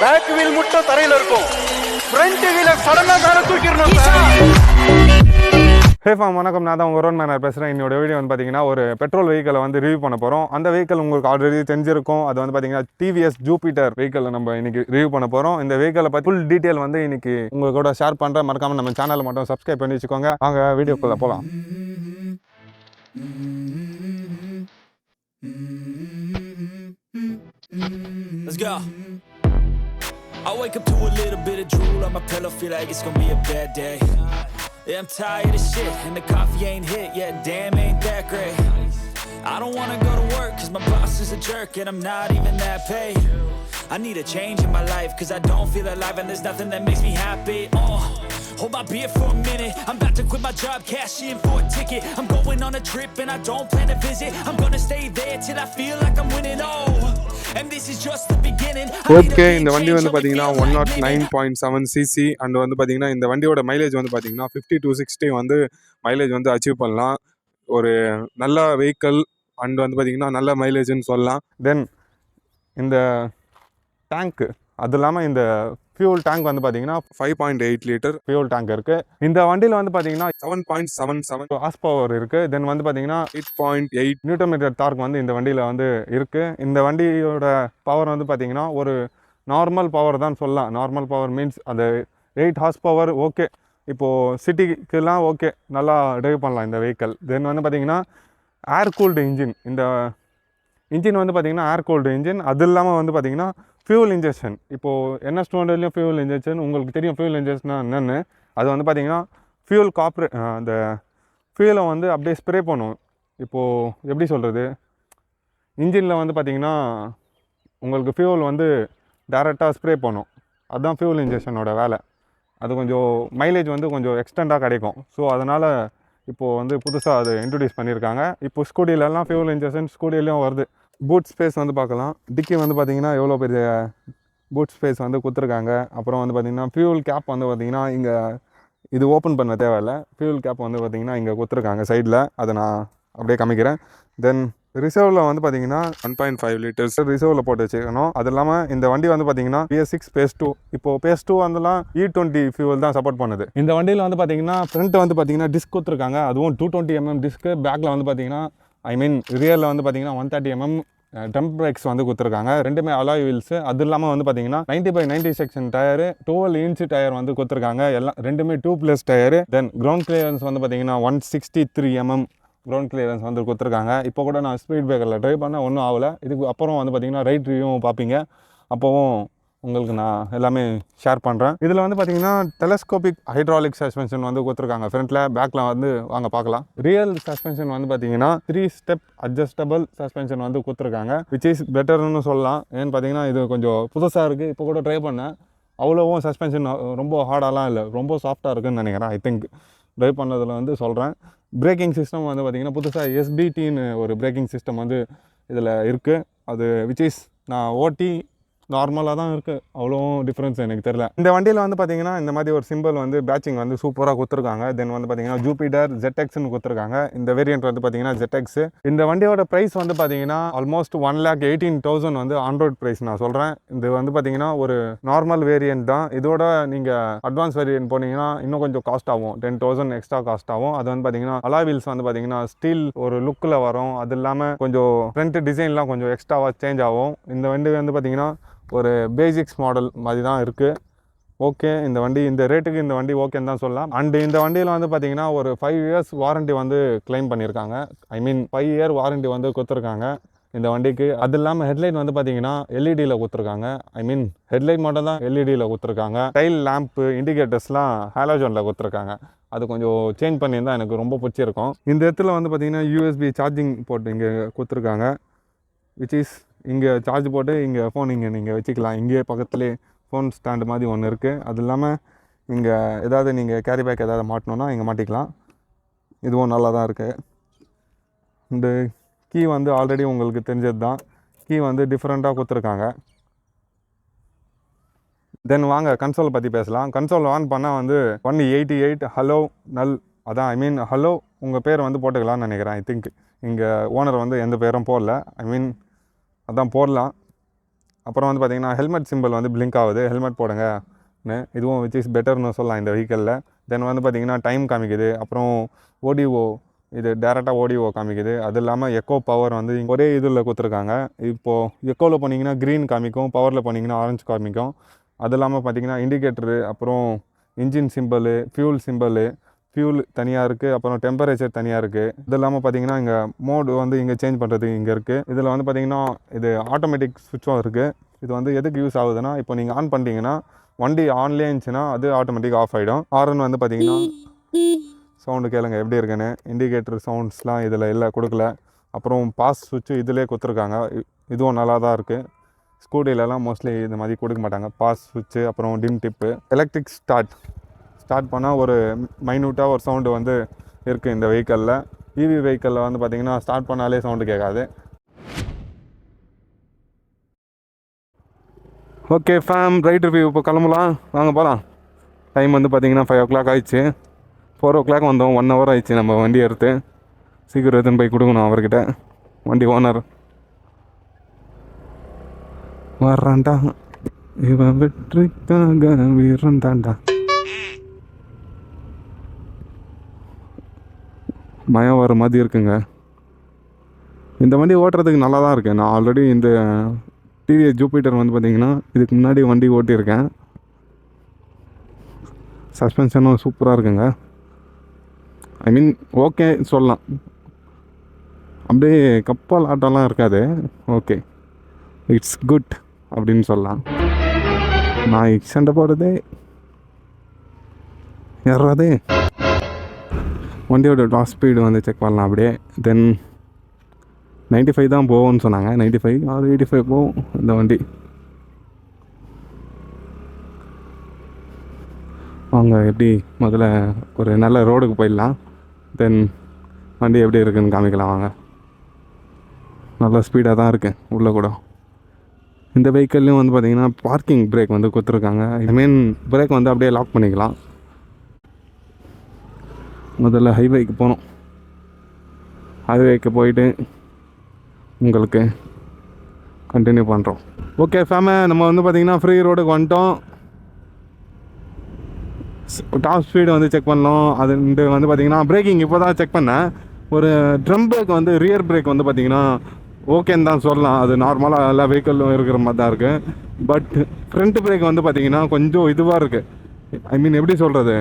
Back wheel மட்டும் தரையில இருக்கும், ஃப்ரண்ட் வீல சடனா மேல தூக்கிடணும் சார். ஹே ஃபார்ம் வணக்கம், நான் தான் உங்கள் ரோன் மேனர் பேசுகிறேன். என்னோட வீடியோ வந்து பார்த்தீங்கன்னா ஒரு பெட்ரோல் வெஹிக்கலை வந்து ரிவ்யூ பண்ண போகிறோம். அந்த வெஹிக்கல் உங்களுக்கு ஆல்ரெடி தெரிஞ்சிருக்கும். அது வந்து பார்த்தீங்கன்னா டிவிஎஸ் ஜூபிட்டர் வெஹிக்கலை நம்ம இன்னைக்கு ரிவ்யூ பண்ண போகிறோம். இந்த வெஹிக்கலை பற்றி ஃபுல் டீட்டெயில் வந்து இன்னைக்கு உங்கள் கூட ஷேர் பண்ணுறேன். மறக்காமல் நம்ம சேனலை மட்டும் சப்ஸ்கிரைப் பண்ணி வச்சுக்கோங்க. வாங்க வீடியோக்குள்ளே போகலாம். Let's go. I wake up to a little bit of drool on my pillow, feel like it's gonna be a bad day. Yeah, I'm tired of shit, and the coffee ain't hit yet, damn ain't that great. I don't wanna go to work, cause my boss is a jerk, and I'm not even that paid. I need a change in my life, cause I don't feel alive, and there's nothing that makes me happy. Hold my beer for a minute, I'm about to quit my job, cash in for a ticket. I'm going on a trip, and I don't plan to visit. I'm gonna stay there till I feel like I'm winning, and this is just the beginning. Okay, இந்த வண்டி வந்து பார்த்தீங்கன்னா 109.7 CC and வந்து பார்த்தீங்கன்னா இந்த வண்டியோட mileage வந்து பார்த்தீங்கன்னா 50 to 60 வந்து மைலேஜ் வந்து அச்சீவ் பண்ணலாம். ஒரு நல்ல வெஹிக்கல் அண்ட் வந்து பார்த்தீங்கன்னா நல்ல மைலேஜ்னு சொல்லலாம். தென் இந்த டேங்க்கு அது இல்லாமல் இந்த ஃபியூல் டேங்க் வந்து பார்த்தீங்கன்னா 5.8 லிட்டர் ஃபியூல் டேங்க் இருக்குது. இந்த வண்டியில் வந்து பார்த்தீங்கன்னா 7.77 ஹார்ஸ் பவர் இருக்குது. தென் வந்து பார்த்தீங்கன்னா 8.8 நியூட்டன் மீட்டர் டார்க் வந்து இந்த வண்டியில் வந்து இருக்குது. இந்த வண்டியோட பவர் வந்து பார்த்தீங்கன்னா ஒரு நார்மல் பவர் தான் சொல்லலாம். நார்மல் பவர் மீன்ஸ் அந்த 8 ஹார்ஸ் பவர் ஓகே, இப்போது சிட்டிக்கெல்லாம் ஓகே, நல்லா ட்ரைவ் பண்ணலாம் இந்த வெஹிக்கல். தென் வந்து பார்த்தீங்கன்னா ஏர் கூல்டு இன்ஜின். இந்த இன்ஜின் வந்து பார்த்தீங்கன்னா ஏர் கூல்டு இன்ஜின். அது இல்லாமல் வந்து பார்த்தீங்கன்னா ஃபியூல் இன்ஜெக்ஷன். இப்போது என்எஸ் 200லேயும் ஃபியூல் இன்ஜெக்ஷன் உங்களுக்கு தெரியும். ஃபியூல் இன்ஜெக்ஷன்னா என்னென்னு, அது வந்து பார்த்தீங்கன்னா ஃபியூல் அந்த ஃபியூலை வந்து அப்படியே ஸ்ப்ரே பண்ணும். இப்போது எப்படி சொல்கிறது, இன்ஜினில் வந்து பார்த்தீங்கன்னா உங்களுக்கு ஃபியூல் வந்து டைரெக்டாக ஸ்ப்ரே பண்ணும். அதுதான் ஃபியூல் இன்ஜெக்ஷனோட வேலை. அது கொஞ்சம் மைலேஜ் வந்து கொஞ்சம் எக்ஸ்டெண்டாக கிடைக்கும். ஸோ அதனால் இப்போது வந்து புதுசாக அது இன்ட்ரடியூஸ் பண்ணியிருக்காங்க. இப்போ ஸ்கூட்டிலெலாம் ஃபியூல் இன்ஜெக்ஷன் ஸ்கூட்டிலையும் வருது. பூட் ஸ்பேஸ் வந்து பார்க்கலாம். டிக்கி வந்து பார்த்திங்கன்னா எவ்வளோ பெரிய பூட் ஸ்பேஸ் வந்து கொடுத்துருக்காங்க. அப்புறம் வந்து பார்த்திங்கன்னா ஃபியூல் கேப் வந்து பார்த்திங்கன்னா இங்கே இது ஓப்பன் பண்ண தேவையில்லை. ஃபியூல் கேப் வந்து பார்த்திங்கன்னா இங்கே கொடுத்துருக்காங்க சைடில். அதை நான் அப்படியே காமிக்கிறேன். தென் ரிசர்வில் வந்து பார்த்தீங்கன்னா 1.5 லிட்டர்ஸ் ரிசர்வில் போட்டு வச்சுக்கணும். அது இல்லாமல் இந்த வண்டி வந்து பார்த்தீங்கன்னா PS6 பேஸ் 2. இப்போது பேஸ் 2 வந்துலாம் E20 ஃபியூல் தான் சப்போர்ட் பண்ணுது. இந்த வண்டியில் வந்து பார்த்தீங்கன்னா ஃப்ரண்ட் வந்து பார்த்தீங்கன்னா டிஸ்க் கொடுத்துருக்காங்க. அதுவும் 220mm டிஸ்க்கு. பேக்கில் வந்து பார்த்தீங்கன்னா ரியரில் வந்து பார்த்தீங்கன்னா 130mm ட்ரம் பிரேக்ஸ் வந்து கொடுத்துருக்காங்க. ரெண்டுமே அலாய் வீல்ஸு. அது இல்லாமல் வந்து பார்த்தீங்கன்னா 90/90 செக்ஷன் டயரு, 12 இன்ச் டயர் வந்து கொடுத்துருக்காங்க. எல்லாம் ரெண்டுமே 2+ டயரு. தென் கிரவுண்ட் கிளியரன்ஸ் வந்து பார்த்தீங்கன்னா 163mm கிரவுண்ட் கிளியரன்ஸ் வந்து கொடுத்துருக்காங்க. இப்போ கூட நான் ஸ்பீட் பிரேக்கரில் ட்ரைவ் பண்ண ஒன்றும் ஆகலை. இதுக்கு அப்புறம் வந்து பார்த்திங்கன்னா ரைட் ரிவ்யூவும் பார்ப்பீங்க. அப்போவும் உங்களுக்கு நான் எல்லாமே ஷேர் பண்ணுறேன். இதில் வந்து பார்த்திங்கன்னா டெலஸ்கோபிக் ஹைட்ராலிக் சஸ்பென்ஷன் வந்து கொடுத்துருக்காங்க ஃப்ரண்ட்டில். பேக்கில் வந்து வாங்க பார்க்கலாம். ரியல் சஸ்பென்ஷன் வந்து பார்த்திங்கன்னா 3 ஸ்டெப் அட்ஜஸ்டபிள் சஸ்பென்ஷன் வந்து கொடுத்துருக்காங்க, விச் இஸ் பெட்டர்னு சொல்லலாம். ஏன்னு பார்த்தீங்கன்னா இது கொஞ்சம் புதுசாக இருக்குது. இப்போ கூட ட்ரை பண்ணேன். அவ்வளோவும் சஸ்பென்ஷன் ரொம்ப ஹார்டாலாம் இல்லை, ரொம்ப சாஃப்டாக இருக்குதுன்னு நினைக்கிறேன். ஐ திங்க் ட்ரைவ் பண்ணதில் வந்து சொல்கிறேன். பிரேக்கிங் சிஸ்டம் வந்து பார்த்திங்கன்னா புதுசாக SBTன்னு ஒரு பிரேக்கிங் சிஸ்டம் வந்து இதில் இருக்குது. அது விச் இஸ் நான் ஓட்டி நார்மலாக தான் இருக்குது, அவ்வளோ டிஃப்ரென்ஸ் எனக்கு தெரியல. இந்த வண்டியில் வந்து பார்த்திங்கன்னா இந்த மாதிரி ஒரு சிம்பிள் வந்து பேட்சிங் வந்து சூப்பராக கொடுத்துருக்காங்க. தென் வந்து பார்த்திங்கன்னா ஜூபிட்டர் ZXன்னு கொடுத்துருக்காங்க. இந்த வேரியன்ட் வந்து பார்த்திங்கன்னா ZX. இந்த வண்டியோட ப்ரைஸ் வந்து பார்த்திங்கன்னா ஆல்மோஸ்ட் 1,18,000 வந்து ஆன்ரோட் ப்ரைஸ் நான் சொல்கிறேன். இது வந்து பார்த்திங்கன்னா ஒரு நார்மல் வேரியன்ட் தான். இதோட நீங்கள் அட்வான்ஸ் வேரியன்ட் போனீங்கன்னா இன்னும் கொஞ்சம் காஸ்ட் ஆகும், 10,000 எக்ஸ்ட்ரா காஸ்ட் ஆகும். அது வந்து பார்த்திங்கன்னா அலாய் வீல்ஸ் வந்து பார்த்திங்கன்னா ஸ்டீல் ஒரு லுக்கில் வரும். அது இல்லாமல் கொஞ்சம் ஃப்ரண்ட் டிசைன்லாம் கொஞ்சம் எக்ஸ்ட்ராவாக சேஞ்ச் ஆகும். இந்த வண்டி வந்து பார்த்திங்கன்னா ஒரு பேசிக்ஸ் மாடல் மாதிரி தான் இருக்குது. ஓகே, இந்த வண்டி இந்த ரேட்டுக்கு இந்த வண்டி ஓகேன்னு தான் சொல்லலாம். அண்டு இந்த வண்டியில் வந்து பார்த்திங்கன்னா ஒரு 5 இயர்ஸ் வாரண்ட்டி வந்து கிளைம் பண்ணியிருக்காங்க. 5 இயர் வாரண்ட்டி வந்து கொடுத்துருக்காங்க இந்த வண்டிக்கு. அது இல்லாமல் ஹெட்லைட் வந்து பார்த்திங்கன்னா எல்இடியில் கொடுத்துருக்காங்க. ஹெட்லைட் மட்டும் தான் எல்இடியில் கொடுத்துருக்காங்க. டைல் லேம்ப்பு இண்டிகேட்டர்ஸ்லாம் ஹாலோஜனில் கொடுத்துருக்காங்க. அது கொஞ்சம் சேஞ்ச் பண்ணியிருந்தால் எனக்கு ரொம்ப பிடிச்சிருக்கும். இந்த இடத்துல வந்து பார்த்திங்கன்னா USB சார்ஜிங் போட்டு இங்கே கொடுத்துருக்காங்க, விச் இஸ் இங்கே சார்ஜ் போட்டு இங்கே ஃபோன் இங்கே நீங்கள் வச்சுக்கலாம். இங்கே பக்கத்துலேயே ஃபோன் ஸ்டாண்டு மாதிரி ஒன்று இருக்குது. அது இல்லாமல் இங்கே ஏதாவது நீங்கள் கேரி பேக் ஏதாவது மாட்டணுன்னா இங்கே மாட்டிக்கலாம். இதுவும் நல்லா தான் இருக்குது. இந்த கீ வந்து ஆல்ரெடி உங்களுக்கு தெரிஞ்சது தான். கீ வந்து டிஃப்ரெண்ட்டாக கொடுத்துருக்காங்க. தென் வாங்க கன்சோல் பற்றி பேசலாம். கன்சோல் ஆன் பண்ணால் வந்து 188 ஹலோ நல், அதான் ஹலோ உங்கள் பேர் வந்து போட்டுக்கலாம்னு நினைக்கிறேன். ஐ திங்க் இங்கே ஓனர் வந்து எந்த பேரும் போடல. அதான் போடலாம். அப்புறம் வந்து பார்த்தீங்கன்னா ஹெல்மெட் சிம்பிள் வந்து பிளிங்க் ஆகுது, ஹெல்மெட் போடுங்கன்னு. இதுவும் விச் இஸ் பெட்டர்னு சொல்லலாம் இந்த வெஹிக்கிளில். தென் வந்து பார்த்தீங்கன்னா டைம் காமிக்குது. அப்புறம் ஓடிஓ, இது டேரெக்டாக ஓடிஓ காமிக்குது. அது இல்லாமல் எக்கோ பவர் வந்து ஒரே இதில் கொடுத்துருக்காங்க. இப்போது எக்கோவில் போனீங்கன்னா க்ரீன் காமிக்கும், பவரில் போனீங்கன்னா ஆரஞ்சு காமிக்கும். அது இல்லாமல் பார்த்தீங்கன்னா இண்டிகேட்டரு, அப்புறம் இன்ஜின் சிம்பிள், ஃபியூல் தனியாக இருக்குது, அப்புறம் டெம்பரேச்சர் தனியாக இருக்குது. இது இல்லாமல் பார்த்தீங்கன்னா இங்கே மோடு வந்து இங்கே சேஞ்ச் பண்ணுறது இங்கே இருக்குது. இதில் வந்து பார்த்தீங்கன்னா இது ஆட்டோமேட்டிக் சுவிட்சும் இருக்குது. இது வந்து எதுக்கு யூஸ் ஆகுதுன்னா, இப்போ நீங்கள் ஆன் பண்ணிட்டீங்கன்னா வண்டி ஆன்லேயே இருந்துச்சுன்னா அது ஆட்டோமேட்டிக் ஆஃப் ஆகிடும். ஹாரன் வந்து பார்த்தீங்கன்னா சவுண்டு கேளுங்க எப்படி இருக்குன்னு. இண்டிகேட்டர் சவுண்ட்ஸ்லாம் இதில் இல்லை, கொடுக்கல. அப்புறம் பாஸ் சுவிட்சு இதிலே கொடுத்துருக்காங்க, இதுவும் நல்லா தான் இருக்குது. ஸ்கூட்டிலலாம் மோஸ்ட்லி இந்த மாதிரி கொடுக்க மாட்டாங்க, பாஸ் சுவிட்சு. அப்புறம் டிம் டிப்பு, எலக்ட்ரிக் ஸ்டார்ட் பண்ணால் ஒரு மைன்யூட்டாக ஒரு சவுண்டு வந்து இருக்குது இந்த வெஹிக்கிளில். இவி வெஹிக்கிளில் வந்து பார்த்திங்கன்னா ஸ்டார்ட் பண்ணாலே சவுண்டு கேட்காது. ஓகே ஃபேம், ரைட் ரிவ்யூ இப்போ கிளம்பலாம், வாங்க போகலாம். டைம் வந்து பார்த்திங்கன்னா 5 o'clock ஆயிடுச்சு. 4 o'clock வந்தோம், 1 hour ஆயிடுச்சு நம்ம வண்டி எடுத்து. சீக்கிரம் எடுத்துன்னு போய் கொடுக்கணும் அவர்கிட்ட. வண்டி ஓனர் வர்றான்டா, இவன் வெற்றிக்காக வீரன்டான்டா. மயம் வர மாதிரி இருக்குங்க. இந்த வண்டி ஓட்டுறதுக்கு நல்லா தான் இருக்குது. நான் ஆல்ரெடி இந்த டிவிஎஸ் ஜூபிட்டர் வந்து பார்த்திங்கன்னா இதுக்கு முன்னாடி வண்டி ஓட்டியிருக்கேன். சஸ்பென்ஷனும் சூப்பராக இருக்குங்க. ஐ மீன் ஓகே சொல்லலாம், அப்படியே கப்பல் ஆட்டம்லாம் இருக்காது. ஓகே, இட்ஸ் குட் அப்படின்னு சொல்லலாம். நான் சண்டை போடுறதே ஏறாதே. வண்டியோட டாப் ஸ்பீடு வந்து செக் பண்ணலாம் அப்படியே. தென் 95 தான் போகும்னு சொன்னாங்க. 95 or 85 போகும் இந்த வண்டி. அவங்க எப்படி முதல்ல ஒரு நல்ல ரோடுக்கு போயிடலாம், தென் வண்டி எப்படி இருக்குதுன்னு காமிக்கலாம் வாங்க. நல்லா ஸ்பீடாக தான் இருக்குது உள்ளே கூட. இந்த வெஹிக்கிள்லையும் வந்து பார்த்திங்கன்னா பார்க்கிங் பிரேக் வந்து கொடுத்துருக்காங்க. ஐ மீன் பிரேக் வந்து அப்படியே லாக் பண்ணிக்கலாம். முதல்ல ஹைவேக்கு போகணும். ஹைவேக்கு போயிட்டு உங்களுக்கு கண்டினியூ பண்ணுறோம். ஓகே ஃபேமே, நம்ம வந்து பார்த்திங்கன்னா ஃப்ரீ ரோடுக்கு வந்துட்டோம். டாப் ஸ்பீடு வந்து செக் பண்ணோம். அது வந்து பார்த்திங்கன்னா பிரேக்கிங் இப்போ தான் செக் பண்ணேன். ஒரு ட்ரம் பிரேக் வந்து ரியர் பிரேக் வந்து பார்த்திங்கன்னா ஓகேன்னு தான் சொல்லலாம். அது நார்மலாக எல்லா வெஹிக்கிளும் இருக்கிற மாதிரி தான் இருக்குது. பட் ஃப்ரண்ட் பிரேக் வந்து பார்த்திங்கன்னா கொஞ்சம் இதுவாக இருக்குது. ஐ மீன் எப்படி சொல்கிறது,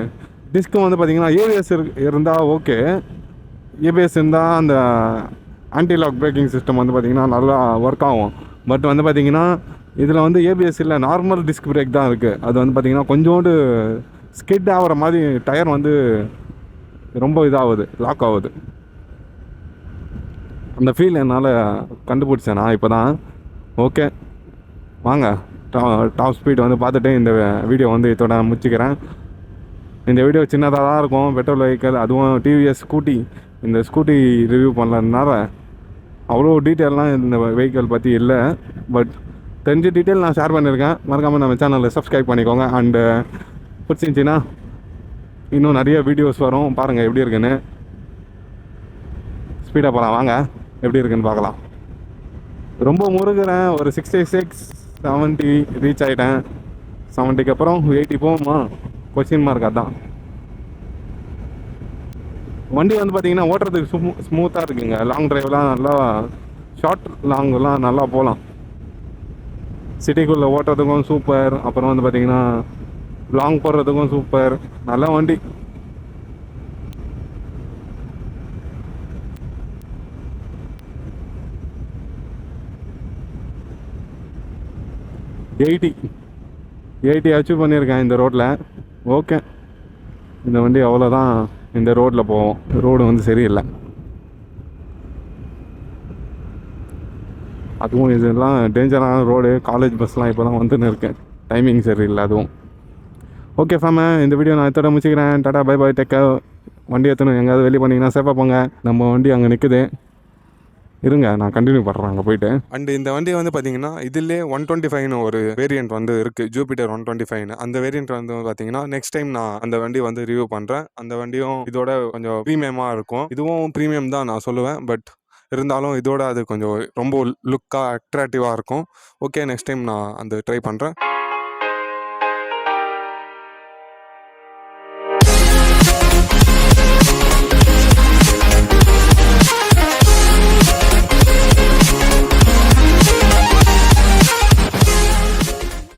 டிஸ்க்கு வந்து பார்த்திங்கன்னா ஏபிஎஸ் இருந்தால் ஓகே. ஏபிஎஸ் இருந்தால் அந்த ஆன்டி லாக் பிரேக்கிங் சிஸ்டம் வந்து பார்த்திங்கன்னா நல்லா ஒர்க் ஆகும். பட் வந்து பார்த்திங்கன்னா இதில் வந்து ஏபிஎஸ் இல்லை, நார்மல் டிஸ்க் பிரேக் தான் இருக்குது. அது வந்து பார்த்திங்கன்னா கொஞ்சோண்டு ஸ்கிட் ஆகிற மாதிரி டயர் வந்து ரொம்ப இதாகுது, லாக் ஆகுது. அந்த என்னால் கண்டுபிடிச்சேன் நான் இப்போ தான். ஓகே வாங்க, டாப் ஸ்பீட் வந்து பார்த்துட்டு இந்த வீடியோ வந்து இதோட முடிச்சுக்கிறேன். இந்த வீடியோ சின்னதாக தான் இருக்கும், பெட்ரோல் வெஹிக்கிள், அதுவும் டிவிஎஸ் ஸ்கூட்டி. இந்த ஸ்கூட்டி ரிவ்யூ பண்ணலனால அவ்வளோ டீட்டெயிலாம் இந்த வெஹிக்கிள் பற்றி இல்லை. பட் தெரிஞ்ச டீட்டெயில் நான் ஷேர் பண்ணியிருக்கேன். மறக்காமல் நம்ம சேனலில் சப்ஸ்கிரைப் பண்ணிக்கோங்க. அண்டு பிடிச்சிருந்துச்சின்னா இன்னும் நிறைய வீடியோஸ் வரும், பாருங்கள் எப்படி இருக்குன்னு. ஸ்பீடாக போகலாம் வாங்க, எப்படி இருக்குன்னு பார்க்கலாம். ரொம்ப முருகிறேன், ஒரு 66 70 ரீச் ஆகிட்டேன். 70க்கு அப்புறம் 80 போகுமா, கொஸ்டின் மார்க். அதான் வண்டி வந்து பார்த்திங்கன்னா ஓட்டுறதுக்கு ஸ்மூத்தாக இருக்குங்க. லாங் ட்ரைவ்லாம் நல்லா, ஷார்ட் லாங்கெலாம் நல்லா போகலாம். சிட்டிக்குள்ளே ஓட்டுறதுக்கும் சூப்பர். அப்புறம் வந்து பார்த்திங்கன்னா லாங் போடுறதுக்கும் சூப்பர், நல்ல வண்டி. எயிட்டி அச்சீவ் பண்ணியிருக்கேன் இந்த ரோட்டில். ஓகே, இந்த வண்டி அவ்வளோதான் இந்த ரோட்டில் போவோம். ரோடு வந்து சரியில்லை, அதுவும் இதெல்லாம் டேஞ்சரான ரோடு. காலேஜ் பஸ்லாம் இப்போ தான் வந்துன்னு இருக்கேன், டைமிங் சரியில்லை அதுவும். ஓகே ஃபேமே, இந்த வீடியோ நான் இதோட முடிச்சுக்கிறேன். Tata bye bye, take care. வண்டி எத்தணும் எங்கேயாவது வெளியே பண்ணிங்கன்னா சேஃபாக போங்க. நம்ம வண்டி அங்கே நிற்குது, இருங்க நான் கண்டினியூ பண்ணுறேன் அங்கே போயிட்டு. அண்ட் இந்த வண்டி வந்து பார்த்தீங்கன்னா இதிலே 125 ஒரு வேரியண்ட் வந்து இருக்குது, ஜூபிட்டர் 125. அந்த வேரியண்ட் வந்து பார்த்தீங்கன்னா நெக்ஸ்ட் டைம் நான் அந்த வண்டி வந்து ரிவ்யூ பண்ணுறேன். அந்த வண்டியும் இதோட கொஞ்சம் ப்ரீமியமாக இருக்கும். இதுவும் ப்ரீமியம் தான் நான் சொல்லுவேன். பட் இருந்தாலும் இதோட அது கொஞ்சம் ரொம்ப லுக்காக அட்ராக்டிவாக இருக்கும். ஓகே, நெக்ஸ்ட் டைம் நான் அந்த ட்ரை பண்ணுறேன்.